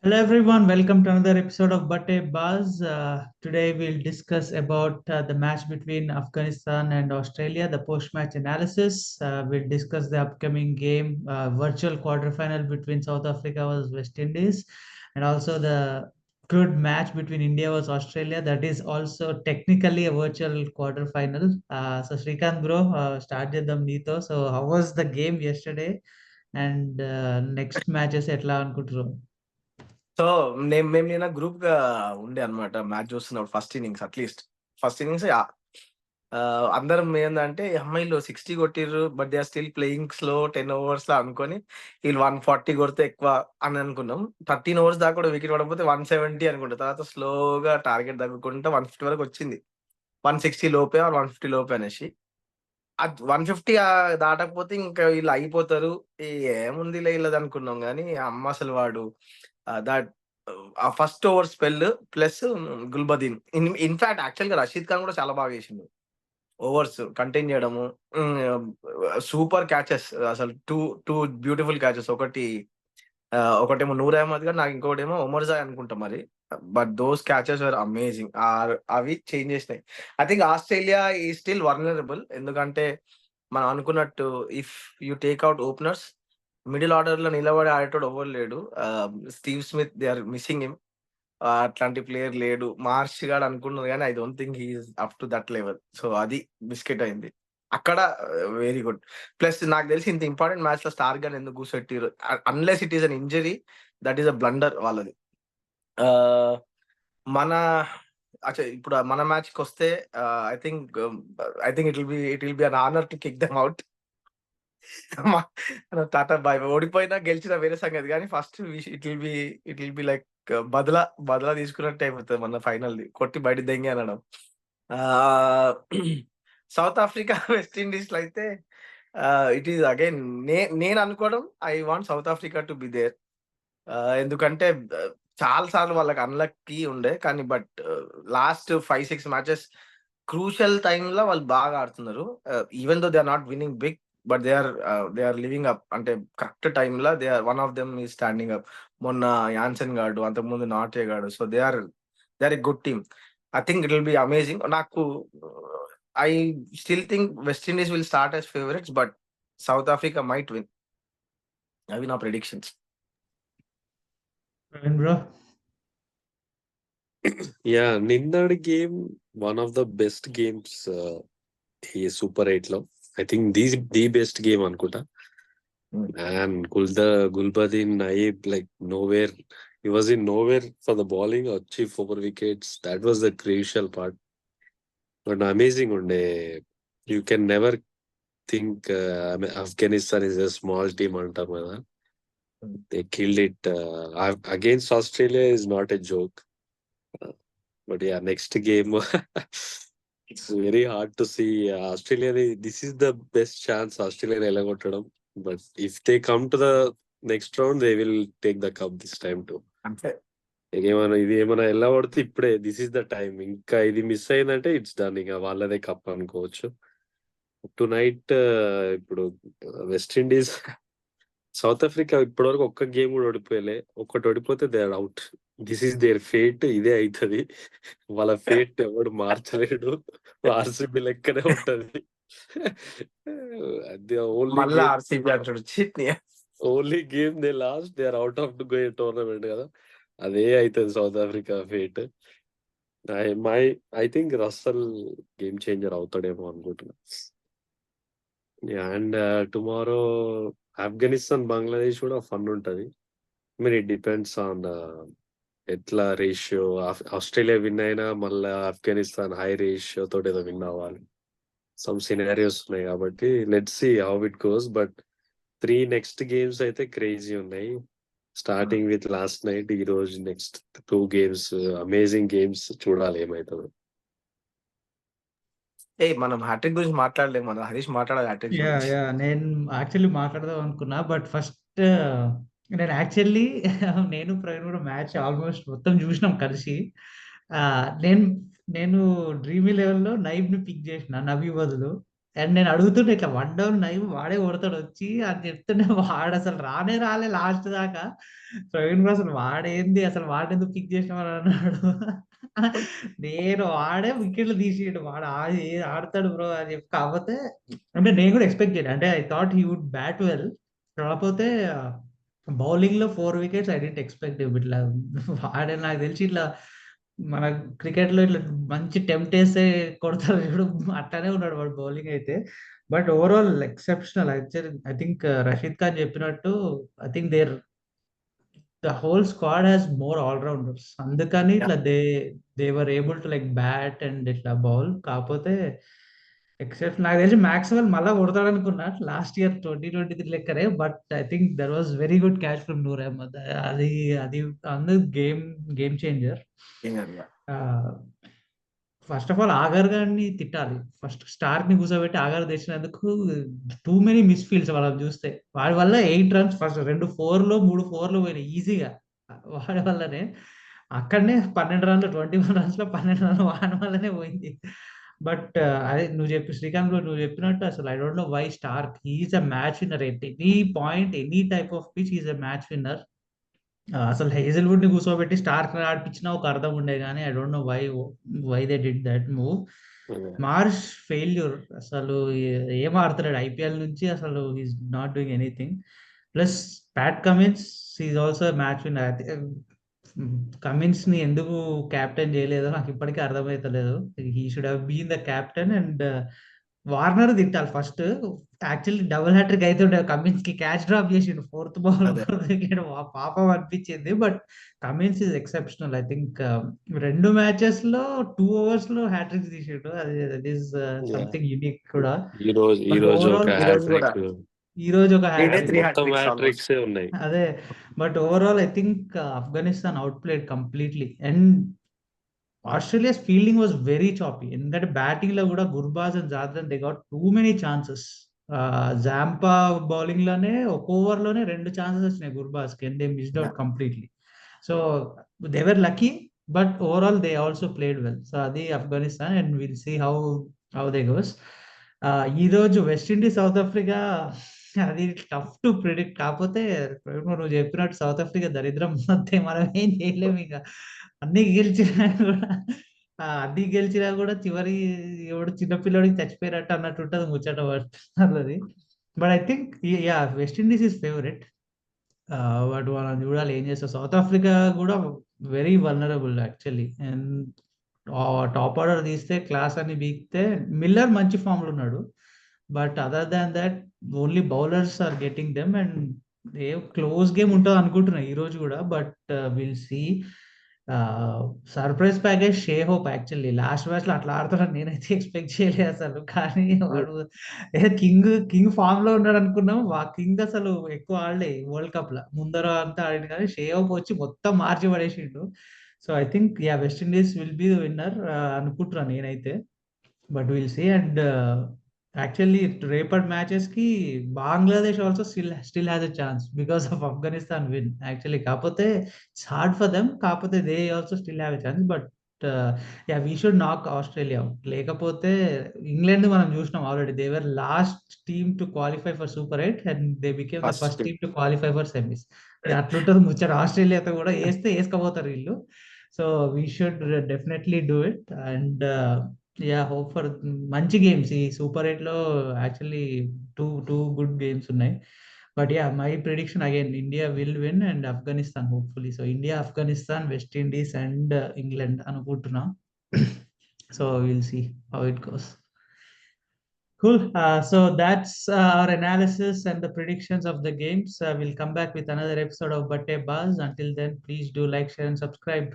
Hello everyone, welcome to another episode of Bate Buzz. Today we'll discuss about the match between Afghanistan and Australia, the post-match analysis. We'll discuss the upcoming game, virtual quarterfinal between South Africa versus West Indies, and also the good match between India versus Australia. That is also technically a virtual quarterfinal. So Srikanth bro, start చేద్దాం నీతో. So how was the game yesterday? And next matches ఎట్లా అనుకుంటారు? So మేము నిన్న group గా ఉండే అనమాట match చూస్తున్నప్పుడు ఫస్ట్ ఇన్నింగ్స్ అందరం ఏంటంటే అమ్మాయిలు 60 కొట్టిర్రు but they are still playing slow 10 overs లో అనుకొని వీళ్ళు 140 కొడితే ఎక్కువ అని అనుకున్నాం. 13 ఓవర్స్ దాకా కూడా వికెట్ పడకపోతే 170 అనుకుంటా. తర్వాత స్లోగా టార్గెట్ తగ్గుకుంటా 150 వరకు వచ్చింది. 160 లోపే 150 లోపే అనేసి అది 150 దాటకపోతే ఇంకా వీళ్ళు అయిపోతారు. ఏముందిలే వీళ్ళది అనుకున్నాం కానీ అమ్మ అసలు వాడు దట్ ఆ first over spell plus Gulbadin in fact actual గా రషీద్ ఖాన్ కూడా చాలా బాగా చేసిండు. ఓవర్స్ కంటైన్ చేయడము, సూపర్ క్యాచెస్, అసలు టూ టూ బ్యూటిఫుల్ క్యాచెస్. ఒకటేమో నూర్ అహ్మద్ గారు, నాకు ఇంకోటేమో ఒమర్ జాయ్ అనుకుంటా మరి. But those catches are amazing. అవి చేంజ్ చేసినాయి. I think Australia is still vulnerable. ఎందుకంటే మనం అనుకున్నట్టు if you take out openers, middle order లో నిలబడి ఆడేటోడు ఎవరు లేడు. Steve Smith they are missing him. అట్లాంటి ప్లేయర్ లేడు. మార్ష్ గాడు అనుకున్నారు కానీ I don't think he is up to that level. So అది బిస్కెట్ అయింది అక్కడ. Very good. ప్లస్ నాకు తెలిసి ఇంత ఇంపార్టెంట్ మ్యాచ్ లో స్టార్ గన్ ఎందుకు కూర్చోట్టిరు, unless it is an injury, that is a blunder వాళ్ళది. ఆ, మన ఇప్పుడు మన మ్యాచ్ కి వస్తే I think it will be an honour to kick them out. Tata bye. ఓడిపోయినా గెలిచినా వేరే సంగతి కానీ first it will be like బదలా తీసుకున్నట్టు అయిపోతుంది మన ఫైనల్ది కొట్టి బయట దెంగి అనడం. సౌత్ ఆఫ్రికా వెస్ట్ ఇండీస్ లో అయితే ఇట్ ఈస్ అగైన్ నేను అనుకోవడం I want South Africa to be there. ఎందుకంటే చాలా సార్లు వాళ్ళకి అన్లక్కీ ఉండే కానీ బట్ లాస్ట్ 5-6 మ్యాచెస్ క్రూషల్ టైంలో వాళ్ళు బాగా ఆడుతున్నారు. Even though they are not winning big but they are living up. అంటే కరెక్ట్ టైంలో they are one of them ఈ స్టాండింగ్ అప్. మొన్న యాన్సన్ గాడు, అంతకుముందు నాటే గాడు. So they are a good team. I think it will be amazing. నాకు I still think West Indies will start as favourites but South Africa might win. అవి నా predictions. Bro. Yeah, నిన్నటి game one of the best games ఈ super 8 లో. I think the best game అనుకుంటా. And Gulbadin Naib like nowhere, he was in nowhere for the bowling, వచ్చి 4 wickets. That was the crucial part. But amazing ఉండే. You can never think Afghanistan is a small team అంటాం కదా. They killed it. Against Australia is not a joke. But yeah, next game it's very hard to see Australia. This is the best chance Australia ఎలగొట్టడం. But if they come to the next round, they will take the cup this time too. అంతే. ఇది ఏమైనా వెళ్ళబడితే ఇప్పుడే this is the time. ఇంకా ఇది miss అయిందంటే it's done. ఇక వాళ్ళదే cup అనుకోవచ్చు. టు నైట్ ఇప్పుడు వెస్ట్ ఇండీస్ సౌత్ ఆఫ్రికా ఇప్పటివరకు ఒక్క గేమ్ కూడా ఓడిపోయలే. ఒక్కటి ఓడిపోతే they are out. This is their fate. ఇదే అవుతుంది వాళ్ళ ఫేట్. ఎవడు మార్చలేడు. ఆర్సీబీ లెక్కనే ఉంటది. Only game they lost, they are out of to go tournament కదా. అదే అవుతుంది South Africa fate. I think Russell game changer అవుతాడేమో అనుకుంటున్నా. అండ్ టుమారో ఆఫ్ఘనిస్తాన్ బంగ్లాదేశ్ కూడా ఫన్ ఉంటది. మీన్ ఇట్ డిపెండ్స్ ఆన్ ఎట్లా రేషియో. ఆస్ట్రేలియా విన్ అయినా మళ్ళీ ఆఫ్ఘనిస్తాన్ హై రేషియో తోటి ఏదో విన్ అవ్వాలి. సమ్ సినారియోస్ ఉన్నాయి కాబట్టి let's see how it goes. But 3 next games అయితే క్రేజీ ఉన్నాయి. స్టార్టింగ్ విత్ లాస్ట్ నైట్, ఈ రోజు నెక్స్ట్ 2 గేమ్స్ అమేజింగ్ గేమ్స్. చూడాలి ఏమైతుందో. మనం హ్యాట్రిక్ గురించి మాట్లాడలేము. మన హరీష్ మాట్లాడాలి హ్యాట్రిక్ యా గురించి. యా నేను యాక్చువల్లీ మాట్లాడదాం అనుకున్నా బట్ ఫస్ట్ నేను యాక్చువల్లీ నేను ప్రవీణ్ కూడా మ్యాచ్ ఆల్మోస్ట్ మొత్తం చూసినాం కలిసి. నేను నేను డ్రీమీ లెవెల్లో నైబ్ ని పిక్ చేసిన నబీ బదులు. అండ్ నేను అడుగుతుంటే ఇట్లా 1 డౌన్ నైవ్ వాడే కొడతాడు వచ్చి అని చెప్తుంటే వాడు అసలు రాలే లాస్ట్ దాకా. ప్రవీణ్ బ్రో అసలు వాడేంది అసలు వాడెందుకు పిక్ చేసినామని అన్నాడు. నేను వాడే వికెట్లు తీసిండు వాడు ఆడతాడు బ్రో అని చెప్పి. కాకపోతే అంటే నేను కూడా ఎక్స్పెక్ట్ చేయను. అంటే I thought he would bat well. కాకపోతే బౌలింగ్ లో 4 వికెట్స్ ఐ డెంట్ ఎక్స్పెక్ట్ ఇట్లా. వాడే నాకు తెలిసి ఇట్లా మన క్రికెట్ లో ఇట్లా మంచి టెంప్ట్ వేస్తే కొడతారు చూడు అట్లానే ఉన్నాడు వాడు బౌలింగ్ అయితే. But overall exceptional. I think Rashid Khan చెప్పినట్టు I think the whole squad has more allrounders. అందుకని Yeah. ఇట్లా they were able to like bat and ఇట్లా బౌల్. కాకపోతే ఎక్సెప్ట్ నాకు తెలిసి మ్యాక్స్వెల్ మళ్ళా కొడతాడు అనుకున్నా లాస్ట్ ఇయర్ 2023 లెక్కనే. But I think there was very good catch from Noor Ahmad. అది అది అందు game changer. First of all Agar గారిని తిట్టాలి. ఫస్ట్ స్టార్క్ ని కూర్చోబెట్టి ఆగర్ తెచ్చినందుకు టూ మెనీ మిస్ ఫీల్డ్స్ వాళ్ళని చూస్తే. వాడి వల్ల 8 రన్స్ ఫస్ట్ 2 4లో 3 4లో పోయినాయి ఈజీగా. వాడి వల్లనే అక్కడనే 12 రన్లు 21 రన్స్ లో 12 రన్లు వాడి వల్లనే పోయింది. బట్ అదే శ్రీకాంత్ నువ్వు చెప్పినట్టు అసలు I don't know why Starc is a match winner. Any point any type of pitch is a match winner. అసలు హేజల్వుడ్ ని కూర్చోబెట్టి స్టార్క్ ఆడిపించినా ఒక అర్థం ఉండే కానీ I don't know why they did that move. Marsh failure అసలు ఏం ఆడుతున్నాడు ఐపీఎల్ నుంచి అసలు is not doing anything. Plus Pat Cummins is also match winner. Cummins ని ఎందుకు క్యాప్టెన్ చేయలేదో నాకు ఇప్పటికీ అర్థమవుతలేదు. He should have been the captain. And Warner తిట్టాలి ఫస్ట్. యాక్చువల్లీ డబుల్ హ్యాట్రిక్ అయితే కమిన్స్ కి క్యాచ్ డ్రాప్ చేసిండు 4th బాల్ వికెట్. పాపం అనిపించింది. But Cummins is exceptional. I think 2 matches లో 2 overs లో హ్యాట్రిక్ తీసిండు. దట్ ఈస్ సంథింగ్ యూనిక్ కూడా. ఈ బట్ రోజు ఒక ఓవరాల్ ఈ రోజు కూడా హ్యాట్రిక్, ఈ రోజు ఒక హ్యాట్రిక్. 3 మొత్తం hat-tricks almost. హ్యాట్రిక్స్ ఉన్నాయి. అదే but overall I think Afghanistan out played completely. And Australia's fielding was very choppy. ఎందుకంటే బ్యాటింగ్ లో కూడా Gurbaz and Zadran they got too many chances. Zampa bowling లోనే ఒక ఓవర్ లోనే 2 ఛాన్సెస్ వచ్చినాయి గుర్బాజ్ కి. They missed out completely. So they were lucky. But overall they also played well. So అది Afghanistan. And will see how they goes. ఈ రోజు West Indies South Africa అది tough to predict. కాకపోతే నువ్వు చెప్పినట్టు సౌత్ ఆఫ్రికా దరిద్రం అంతే, మనం ఏం చేయలేము. ఇక అన్ని గెలిచినా కూడా అన్ని గెలిచినా కూడా చివరి ఎవడు చిన్నపిల్లడికి చచ్చిపోయినట్టు అన్నట్టు ఉంటుంది ముచ్చట పడుతున్నది. But I think yeah West Indies is favourite. వాటి వాళ్ళని చూడాలి ఏం చేస్తారు. సౌత్ ఆఫ్రికా కూడా very vulnerable actually. And top order తీస్తే క్లాస్ అని బీక్తే మిల్లర్ మంచి ఫామ్ లో ఉన్నాడు. But other than that only bowlers are getting them. And a close game ఉంటుంది అనుకుంటున్నా ఈ రోజు కూడా. But will see. Surprise package Shai Hope. Actually last match లో అట్లా ఆడుతాడని నేనైతే ఎక్స్పెక్ట్ చేయలేదు అసలు. కానీ వాడు కింగ్ ఫామ్ లో ఉన్నాడు అనుకున్నాం. కింగ్ అసలు ఎక్కువ ఆడలే వరల్డ్ కప్ లో. ముందర అంతా ఆడింది కానీ షే హోప్ వచ్చి మొత్తం మార్చి పడేసిండు. So I think ya West Indies will be the winner అనుకుంటున్నాను నేనైతే. But will see. And actually రేపటి మ్యాచెస్ కి Bangladesh also still has a chance because of Afghanistan win actually. కాకపోతే ఇట్స్ హార్డ్ ఫర్ దెమ్. కాకపోతే they also still have a chance. But ya we should knock Australia out. లేకపోతే England మనం చూసినాం already. They were last team to qualify for super 8 and they became the first team to qualify for semis. అట్లుంటుంది ముచ్చట. ఆస్ట్రేలియాతో కూడా వేసుకోపోతారు వీళ్ళు. So we should definitely do it. And ya hope for మంచి గేమ్స్. ఈ సూపర్ 8 లో actually two good games ఉన్నాయి. But ya my prediction again India will win and Afghanistan hopefully. So India, Afghanistan, West Indies and England అనుకుంటున్నా. So will see how it goes. Cool. So that's our analysis and the predictions of the games. We'll come back with another episode of Batte Buzz. Until then, please do like, share, and subscribe.